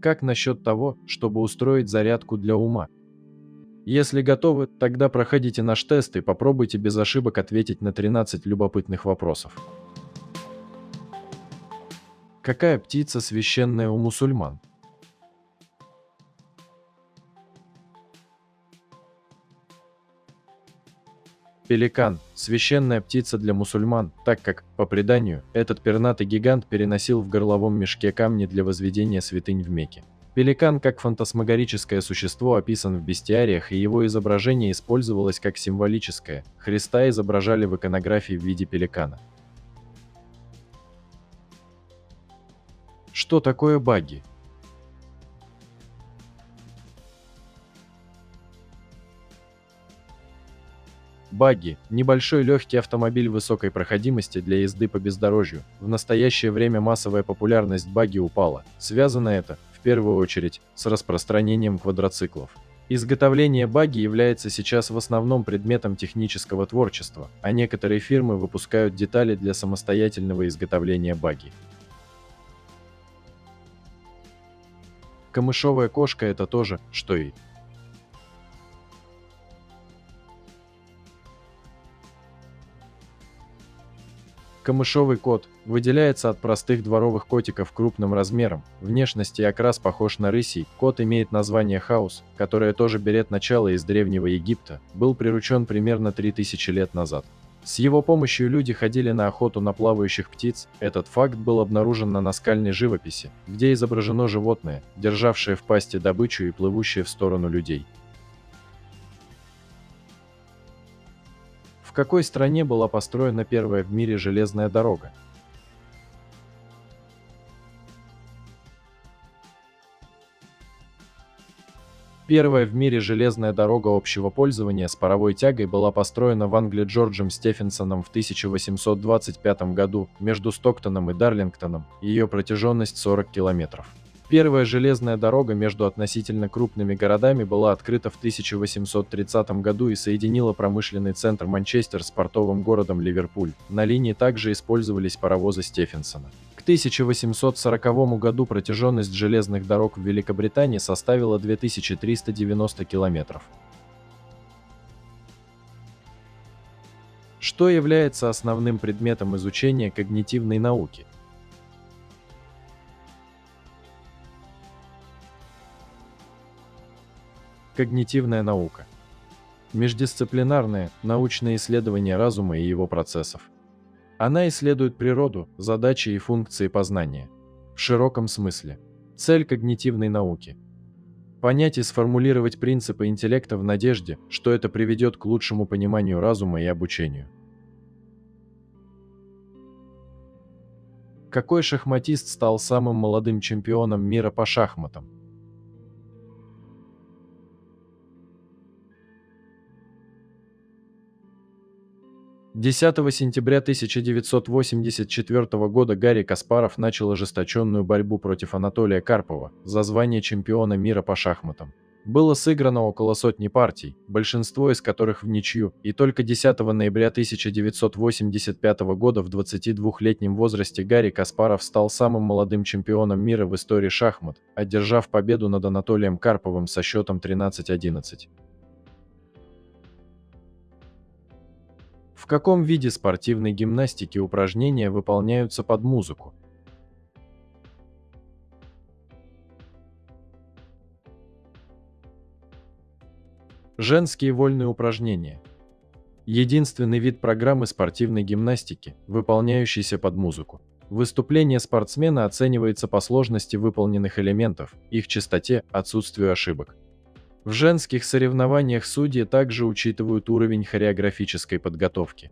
Как насчет того, чтобы устроить зарядку для ума? Если готовы, тогда проходите наш тест и попробуйте без ошибок ответить на 13 любопытных вопросов. Какая птица священная у мусульман? Пеликан – священная птица для мусульман, так как, по преданию, этот пернатый гигант переносил в горловом мешке камни для возведения святынь в Мекке. Пеликан как фантасмагорическое существо описан в бестиариях, и его изображение использовалось как символическое. Христа изображали в иконографии в виде пеликана. Что такое багги? Багги – небольшой легкий автомобиль высокой проходимости для езды по бездорожью. В настоящее время массовая популярность багги упала. Связано это, в первую очередь, с распространением квадроциклов. Изготовление багги является сейчас в основном предметом технического творчества, а некоторые фирмы выпускают детали для самостоятельного изготовления багги. Камышовая кошка – это то же, что и камышовый кот выделяется от простых дворовых котиков крупным размером, внешность и окрас похож на рысий. Кот имеет название хаус, которое тоже берет начало из Древнего Египта, был приручен примерно 3000 лет назад. С его помощью люди ходили на охоту на плавающих птиц. Этот факт был обнаружен на наскальной живописи, где изображено животное, державшее в пасти добычу и плывущее в сторону людей. В какой стране была построена первая в мире железная дорога? Первая в мире железная дорога общего пользования с паровой тягой была построена в Англии Джорджем Стефенсоном в 1825 году между Стоктоном и Дарлингтоном. Ее протяженность 40 километров. Первая железная дорога между относительно крупными городами была открыта в 1830 году и соединила промышленный центр Манчестер с портовым городом Ливерпуль. На линии также использовались паровозы Стефенсона. К 1840 году протяженность железных дорог в Великобритании составила 2390 километров. Что является основным предметом изучения когнитивной науки? Когнитивная наука. Междисциплинарное, научное исследование разума и его процессов. Она исследует природу, задачи и функции познания. В широком смысле. Цель когнитивной науки. Понять и сформулировать принципы интеллекта в надежде, что это приведет к лучшему пониманию разума и обучению. Какой шахматист стал самым молодым чемпионом мира по шахматам? 10 сентября 1984 года Гарри Каспаров начал ожесточенную борьбу против Анатолия Карпова за звание чемпиона мира по шахматам. Было сыграно около сотни партий, большинство из которых в ничью, и только 10 ноября 1985 года в 22-летнем возрасте Гарри Каспаров стал самым молодым чемпионом мира в истории шахмат, одержав победу над Анатолием Карповым со счетом 13-11. В каком виде спортивной гимнастики упражнения выполняются под музыку? Женские вольные упражнения. Единственный вид программы спортивной гимнастики, выполняющийся под музыку. Выступление спортсмена оценивается по сложности выполненных элементов, их частоте, отсутствию ошибок. В женских соревнованиях судьи также учитывают уровень хореографической подготовки.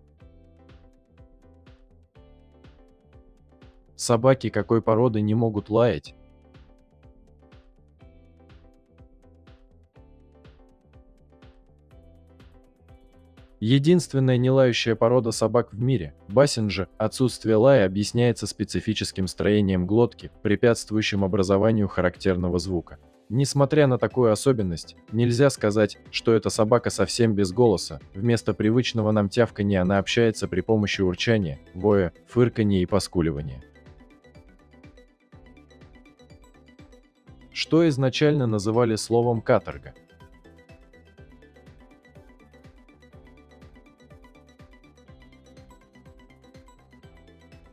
Собаки какой породы не могут лаять? Единственная нелающая порода собак в мире, бассинджи, отсутствие лая объясняется специфическим строением глотки, препятствующим образованию характерного звука. Несмотря на такую особенность, нельзя сказать, что эта собака совсем без голоса. Вместо привычного нам тявканья она общается при помощи урчания, воя, фырканья и поскуливания. Что изначально называли словом «каторга»?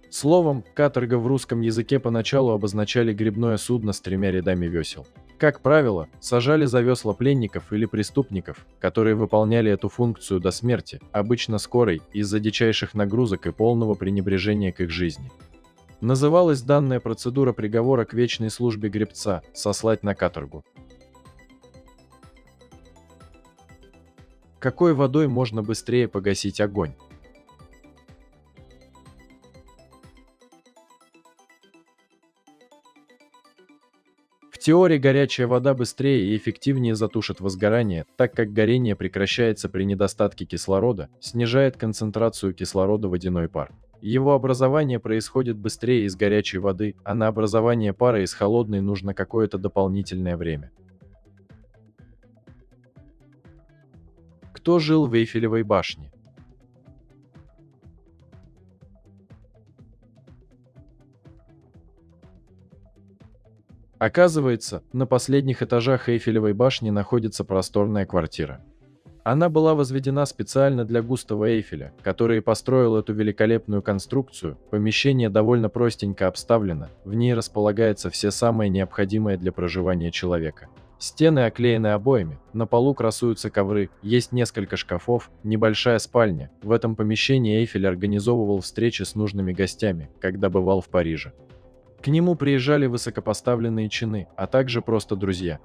Словом «каторга» в русском языке поначалу обозначали гребное судно с 3 рядами весел. Как правило, сажали за весла пленников или преступников, которые выполняли эту функцию до смерти, обычно скорой, из-за дичайших нагрузок и полного пренебрежения к их жизни. Называлась данная процедура приговора к вечной службе гребца – сослать на каторгу. Какой водой можно быстрее погасить огонь? В теории горячая вода быстрее и эффективнее затушит возгорание, так как горение прекращается при недостатке кислорода, снижает концентрацию кислорода в водяной пар. Его образование происходит быстрее из горячей воды, а на образование пара из холодной нужно какое-то дополнительное время. Кто жил в Эйфелевой башне? Оказывается, на последних этажах Эйфелевой башни находится просторная квартира. Она была возведена специально для Густава Эйфеля, который построил эту великолепную конструкцию. Помещение довольно простенько обставлено, в ней располагается все самое необходимое для проживания человека. Стены оклеены обоями, на полу красуются ковры, есть несколько шкафов, небольшая спальня. В этом помещении Эйфель организовывал встречи с нужными гостями, когда бывал в Париже. К нему приезжали высокопоставленные чины, а также просто друзья.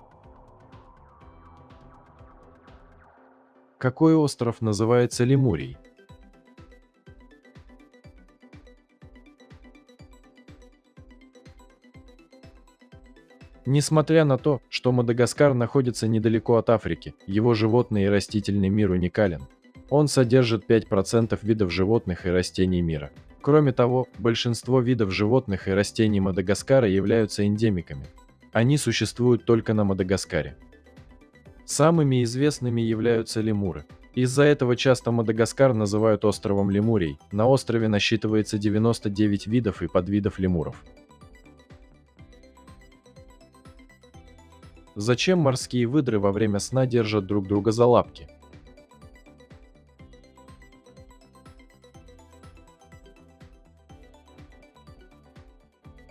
Какой остров называется Лемурией? Несмотря на то, что Мадагаскар находится недалеко от Африки, его животный и растительный мир уникален. Он содержит 5% видов животных и растений мира. Кроме того, большинство видов животных и растений Мадагаскара являются эндемиками. Они существуют только на Мадагаскаре. Самыми известными являются лемуры. Из-за этого часто Мадагаскар называют островом Лемурий. На острове насчитывается 99 видов и подвидов лемуров. Зачем морские выдры во время сна держат друг друга за лапки?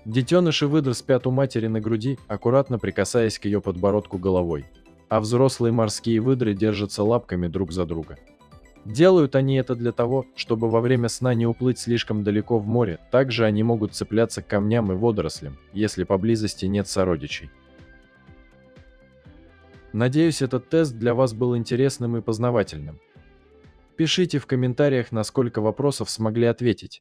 Детеныши выдр спят у матери на груди, аккуратно прикасаясь к ее подбородку головой. А взрослые морские выдры держатся лапками друг за друга. Делают они это для того, чтобы во время сна не уплыть слишком далеко в море, также они могут цепляться к камням и водорослям, если поблизости нет сородичей. Надеюсь, этот тест для вас был интересным и познавательным. Пишите в комментариях, на сколько вопросов смогли ответить.